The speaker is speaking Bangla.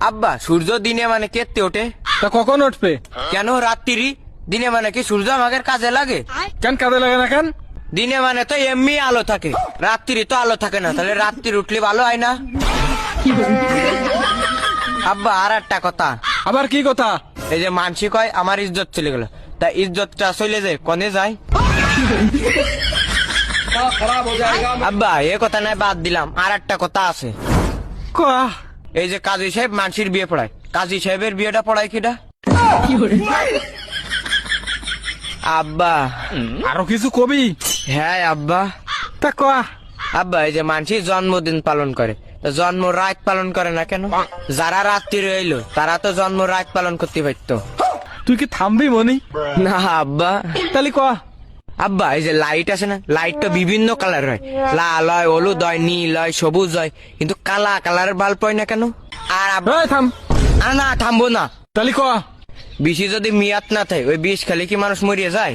আব্বা সূর্য দিনে মানে কেটে ওঠে, তা কখন উঠবে? কেন রাত্রি? দিনে মানে কি সূর্য আমাদের কাজে লাগে? কেন কাজে লাগে না কেন? দিনে মানে তো এমনি আলো থাকে, রাত্রি তো আলো থাকে না, তাহলে রাত্রি উঠলে ভালো হয় না? আব্বা আর একটা কথা, আবার কি কথা? এই যে মানসি কয় আমার ইজ্জত চলে গেল, তা ইজ্জতটা চলে যায় কনে যায়? আব্বা এ কথা নাই, বাদ দিলাম, আর একটা কথা আছে। কয়া। এই যে কাজী সাহেব মানসির বিয়ে পড়ায়, কাজী সাহেবের বিয়েটা পড়ায় কিটা? আব্বা আরো কিছু কবি? হ্যাঁ আব্বা। তা কয়া। আব্বা এই যে মানসি জন্মদিন পালন করে, তো জন্ম রাত পালন করে না কেন? যারা রাত্রি রইলো তারা তো জন্ম রাত পালন করতে পারতো। তুই কি থামবি মনি? না আব্বা। তাহলে কয়া। আব্বা এই যে লাইট আছে না, লাইট তো বিভিন্ন কালার হয়, লাল হয়, হলুদ হয়, নীল হয়, সবুজ হয়, কিন্তু কালা কালারের বাল্ব হয় না কেন? আর আব্বা এই থাম। না থামবো না। তাহলে কয়া। বিষি যদি মিয়াত না থাকে, ওই বিষ খেলে কি মানুষ মরিয়ে যায়?